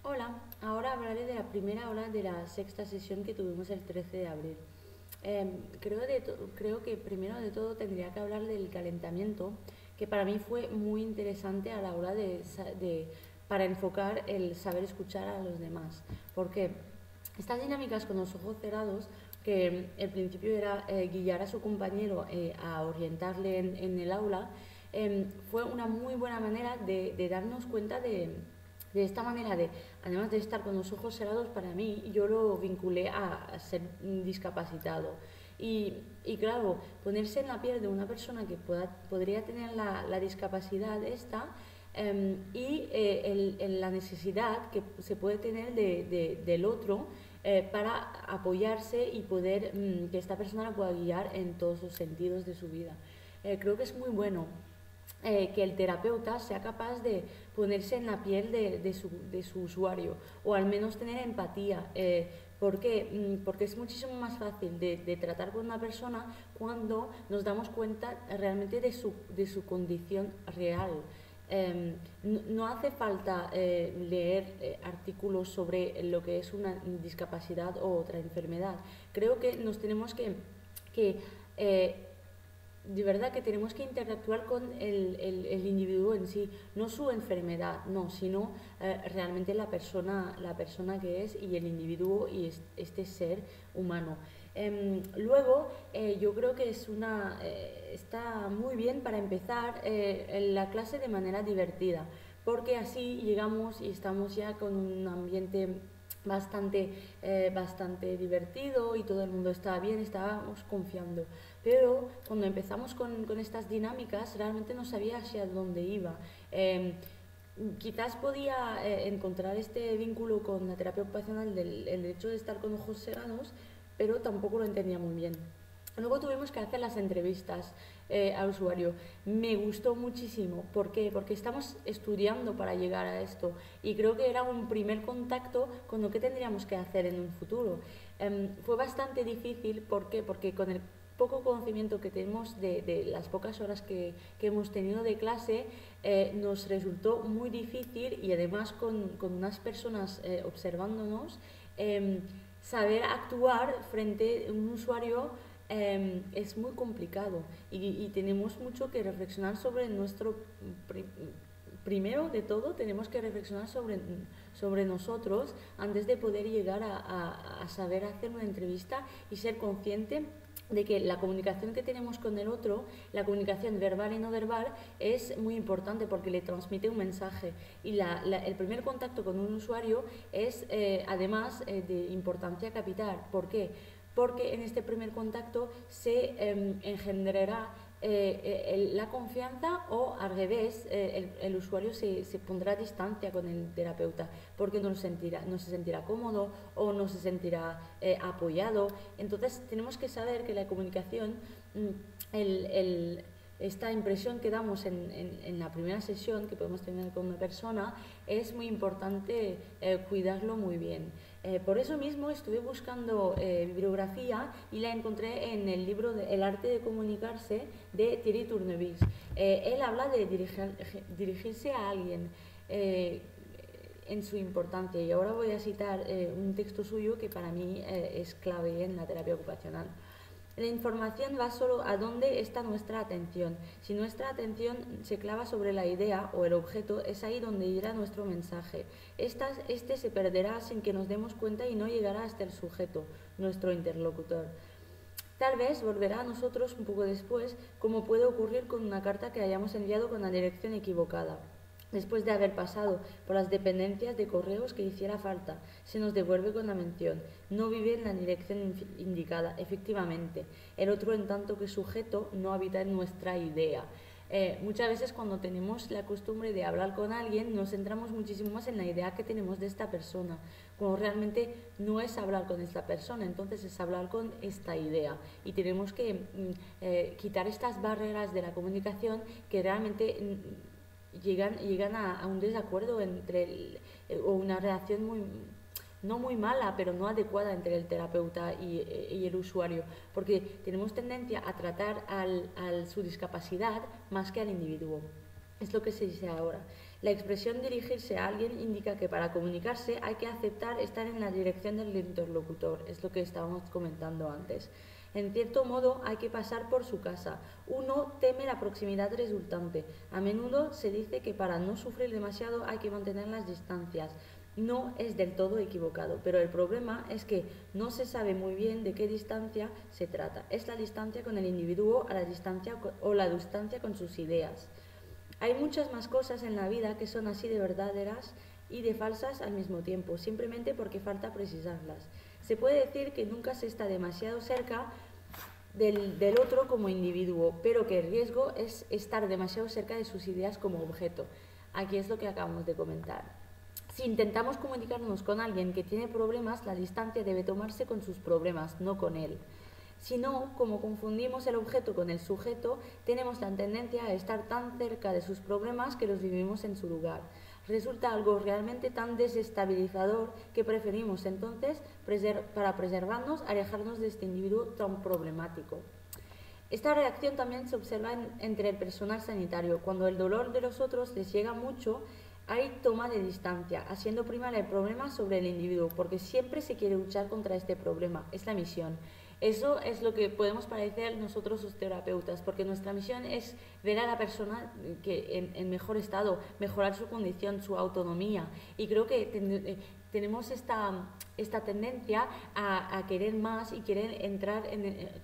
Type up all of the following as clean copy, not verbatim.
Hola, ahora hablaré de la primera hora de la sexta sesión que tuvimos el 13 de abril. Creo que primero de todo tendría que hablar del calentamiento, que para mí fue muy interesante a la hora para enfocar el saber escuchar a los demás. Porque estas dinámicas con los ojos cerrados, que el principio era guiar a su compañero a orientarle en el aula, fue una muy buena manera de darnos cuenta de esta manera además de estar con los ojos cerrados, para mí, yo lo vinculé a ser discapacitado. Y claro, ponerse en la piel de una persona que podría tener la discapacidad esta la necesidad que se puede tener del otro para apoyarse y poder que esta persona la pueda guiar en todos los sentidos de su vida. Creo que es muy bueno que el terapeuta sea capaz de ponerse en la piel de su usuario o al menos tener empatía. ¿Por qué? Porque es muchísimo más fácil de tratar con una persona cuando nos damos cuenta realmente de su condición real. No hace falta leer artículos sobre lo que es una discapacidad o otra enfermedad. Creo que nos tenemos que de verdad que tenemos que interactuar con el individuo en sí, no su enfermedad, no, sino realmente la persona que es y el individuo y este ser humano. Luego, yo creo que está muy bien para empezar la clase de manera divertida, porque así llegamos y estamos ya con un ambiente bastante divertido y todo el mundo estaba bien, estábamos confiando. Pero cuando empezamos con estas dinámicas, realmente no sabía hacia dónde iba. Quizás podía encontrar este vínculo con la terapia ocupacional del el hecho de estar con ojos cerrados, pero tampoco lo entendía muy bien. Luego tuvimos que hacer las entrevistas al usuario. Me gustó muchísimo. ¿Por qué? Porque estamos estudiando para llegar a esto y creo que era un primer contacto con lo que tendríamos que hacer en un futuro. Fue bastante difícil. ¿Por qué? Porque con el poco conocimiento que tenemos de las pocas horas que hemos tenido de clase, nos resultó muy difícil y además con unas personas observándonos, saber actuar frente a un usuario es muy complicado y tenemos mucho que reflexionar sobre primero de todo tenemos que reflexionar sobre nosotros antes de poder llegar a saber hacer una entrevista y ser consciente de que la comunicación que tenemos con el otro, la comunicación verbal y no verbal, es muy importante porque le transmite un mensaje. Y el primer contacto con un usuario es además de importancia capital. ¿Por qué? Porque en este primer contacto se engendrará la confianza o al revés, el usuario se pondrá a distancia con el terapeuta porque no se sentirá cómodo o no se sentirá apoyado. Entonces tenemos que saber que la comunicación, esta impresión que damos en la primera sesión que podemos tener con una persona, es muy importante cuidarlo muy bien. Por eso mismo estuve buscando bibliografía y la encontré en el libro El arte de comunicarse de Thierry Tournevis. Él habla de dirigirse a alguien en su importancia y ahora voy a citar un texto suyo que para mí es clave en la terapia ocupacional. La información va solo a dónde está nuestra atención. Si nuestra atención se clava sobre la idea o el objeto, es ahí donde irá nuestro mensaje. Este se perderá sin que nos demos cuenta y no llegará hasta el sujeto, nuestro interlocutor. Tal vez volverá a nosotros un poco después, como puede ocurrir con una carta que hayamos enviado con la dirección equivocada. Después de haber pasado por las dependencias de correos que hiciera falta, se nos devuelve con la mención: no vive en la dirección indicada. Efectivamente, el otro, en tanto que sujeto, no habita en nuestra idea. Muchas veces cuando tenemos la costumbre de hablar con alguien nos centramos muchísimo más en la idea que tenemos de esta persona, cuando realmente no es hablar con esta persona, entonces es hablar con esta idea y tenemos que quitar estas barreras de la comunicación que realmente llegan a un desacuerdo o una relación no muy mala, pero no adecuada entre el terapeuta y el usuario, porque tenemos tendencia a tratar su discapacidad más que al individuo. Es lo que se dice ahora. La expresión dirigirse a alguien indica que para comunicarse hay que aceptar estar en la dirección del interlocutor, es lo que estábamos comentando antes. En cierto modo hay que pasar por su casa. Uno teme la proximidad resultante. A menudo se dice que para no sufrir demasiado hay que mantener las distancias. No es del todo equivocado, pero el problema es que no se sabe muy bien de qué distancia se trata. ¿Es la distancia con el individuo a la distancia o la distancia con sus ideas? Hay muchas más cosas en la vida que son así de verdaderas y de falsas al mismo tiempo, simplemente porque falta precisarlas. Se puede decir que nunca se está demasiado cerca del otro como individuo, pero que el riesgo es estar demasiado cerca de sus ideas como objeto. Aquí es lo que acabamos de comentar. Si intentamos comunicarnos con alguien que tiene problemas, la distancia debe tomarse con sus problemas, no con él. Si no, como confundimos el objeto con el sujeto, tenemos la tendencia a estar tan cerca de sus problemas que los vivimos en su lugar. Resulta algo realmente tan desestabilizador que preferimos entonces, para preservarnos, alejarnos de este individuo tan problemático. Esta reacción también se observa entre el personal sanitario. Cuando el dolor de los otros les llega mucho, hay toma de distancia, haciendo primar el problema sobre el individuo, porque siempre se quiere luchar contra este problema, es la misión. Eso es lo que podemos parecer nosotros los terapeutas, porque nuestra misión es ver a la persona que en mejor estado, mejorar su condición, su autonomía. Y creo que tenemos esta tendencia a querer más y querer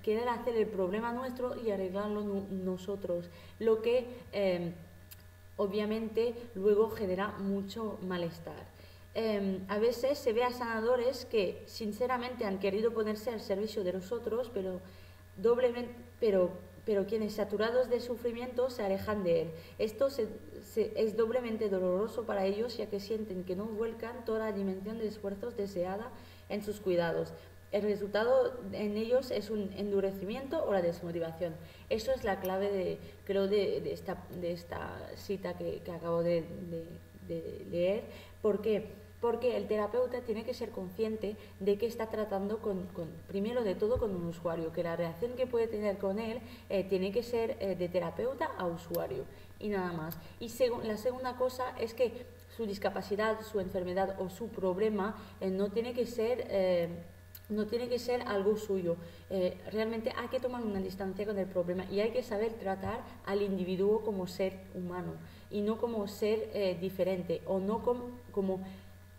querer hacer el problema nuestro y arreglarlo nosotros, lo que obviamente luego genera mucho malestar. A veces se ve a sanadores que sinceramente han querido ponerse al servicio de los otros, pero quienes saturados de sufrimiento se alejan de él. Esto es doblemente doloroso para ellos, ya que sienten que no vuelcan toda la dimensión de esfuerzos deseada en sus cuidados. El resultado en ellos es un endurecimiento o la desmotivación. Eso es la clave de esta cita que acabo de leer. ¿Por qué? Porque el terapeuta tiene que ser consciente de que está tratando primero de todo con un usuario, que la reacción que puede tener con él tiene que ser de terapeuta a usuario y nada más. Y la segunda cosa es que su discapacidad, su enfermedad o su problema no tiene que ser algo suyo. Realmente hay que tomar una distancia con el problema y hay que saber tratar al individuo como ser humano y no como ser diferente o no como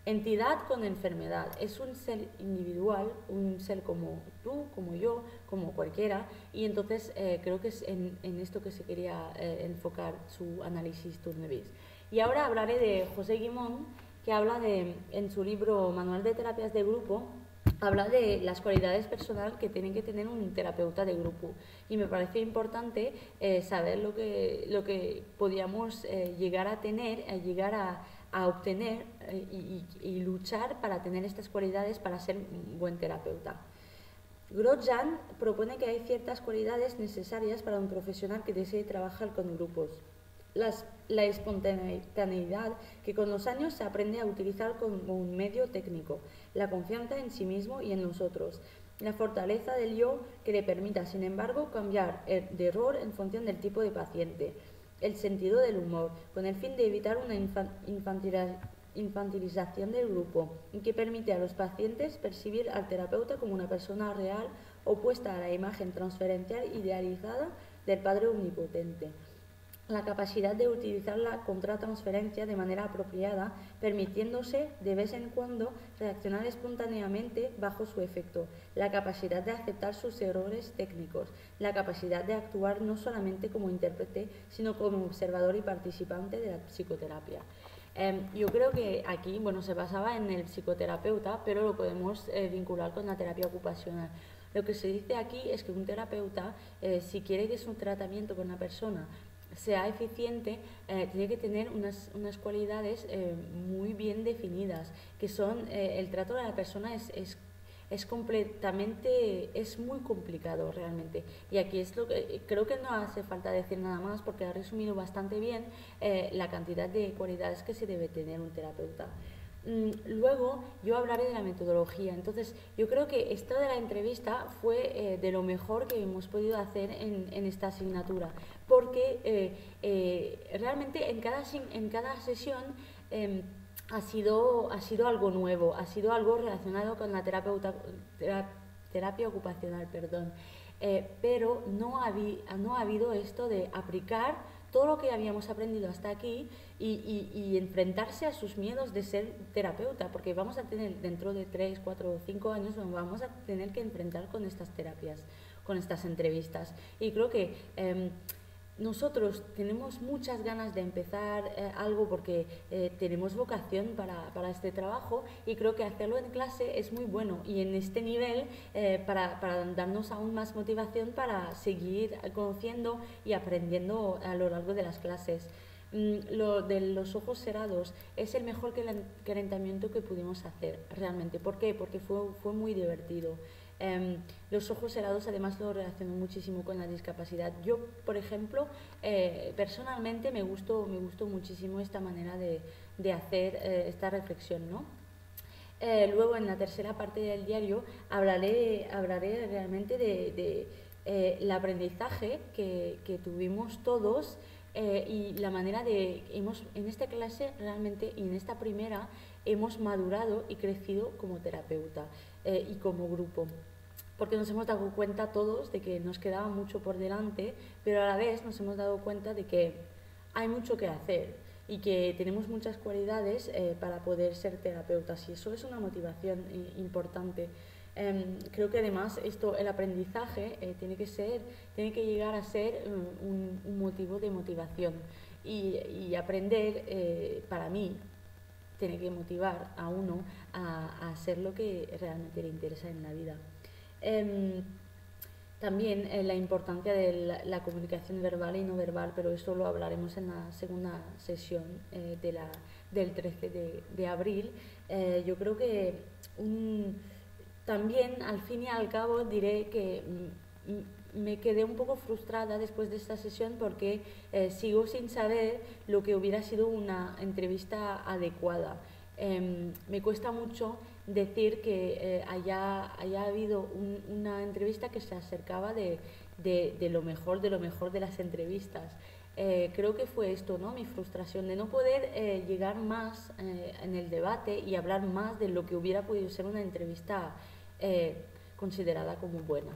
entidad con enfermedad. Es un ser individual, un ser como tú, como yo, como cualquiera, y entonces creo que es en esto que se quería enfocar su análisis Tournevis. Y ahora hablaré de José Guimón, que habla en su libro Manual de Terapias de Grupo, habla de las cualidades personales que tienen que tener un terapeuta de grupo, y me pareció importante saber lo que podíamos llegar a tener, llegar a obtener y luchar para tener estas cualidades para ser un buen terapeuta. Grotjan propone que hay ciertas cualidades necesarias para un profesional que desee trabajar con grupos. La espontaneidad, que con los años se aprende a utilizar como un medio técnico, la confianza en sí mismo y en los otros, la fortaleza del yo, que le permita, sin embargo, cambiar de rol en función del tipo de paciente, el sentido del humor, con el fin de evitar una infantilización del grupo, y que permite a los pacientes percibir al terapeuta como una persona real opuesta a la imagen transferencial idealizada del Padre Omnipotente. La capacidad de utilizar la contratransferencia de manera apropiada, permitiéndose de vez en cuando reaccionar espontáneamente bajo su efecto, la capacidad de aceptar sus errores técnicos, la capacidad de actuar no solamente como intérprete, sino como observador y participante de la psicoterapia. Yo creo que aquí, se basaba en el psicoterapeuta, pero lo podemos vincular con la terapia ocupacional. Lo que se dice aquí es que un terapeuta, si quiere que su tratamiento con una persona sea eficiente, tiene que tener unas cualidades muy bien definidas, que son el trato de la persona es muy complicado realmente, y aquí es lo que creo que no hace falta decir nada más, porque ha resumido bastante bien la cantidad de cualidades que se debe tener un terapeuta. Luego yo hablaré de la metodología. Entonces yo creo que esto de la entrevista fue de lo mejor que hemos podido hacer en esta asignatura, porque realmente en cada sesión ha sido algo nuevo, ha sido algo relacionado con la terapia ocupacional, perdón. Pero no ha habido esto de aplicar todo lo que habíamos aprendido hasta aquí y enfrentarse a sus miedos de ser terapeuta, porque vamos a tener dentro de 3, 4 o 5 años, vamos a tener que enfrentar con estas terapias, con estas entrevistas. Y creo que nosotros tenemos muchas ganas de empezar algo porque tenemos vocación para este trabajo, y creo que hacerlo en clase es muy bueno, y en este nivel para darnos aún más motivación para seguir conociendo y aprendiendo a lo largo de las clases. Lo de los ojos cerrados es el mejor calentamiento que pudimos hacer realmente. ¿Por qué? Porque fue muy divertido. Los ojos cerrados además lo relaciono muchísimo con la discapacidad. Yo, por ejemplo, personalmente me gustó muchísimo esta manera de hacer esta reflexión, ¿no? Luego, en la tercera parte del diario, hablaré realmente de el aprendizaje que tuvimos todos, y la manera en esta clase realmente, y en esta primera, hemos madurado y crecido como terapeuta y como grupo, porque nos hemos dado cuenta todos de que nos quedaba mucho por delante, pero a la vez nos hemos dado cuenta de que hay mucho que hacer y que tenemos muchas cualidades para poder ser terapeutas, y eso es una motivación importante. Creo que además el aprendizaje tiene que llegar a ser un motivo de motivación, y aprender para mí tiene que motivar a uno a hacer lo que realmente le interesa en la vida. También la importancia de la comunicación verbal y no verbal, pero esto lo hablaremos en la segunda sesión del 13 de abril. Yo creo que también, al fin y al cabo, diré que me quedé un poco frustrada después de esta sesión, porque sigo sin saber lo que hubiera sido una entrevista adecuada. Me cuesta mucho decir que haya habido una entrevista que se acercaba de lo mejor de las entrevistas. Creo que fue esto, ¿no? Mi frustración de no poder llegar más en el debate y hablar más de lo que hubiera podido ser una entrevista considerada como buena.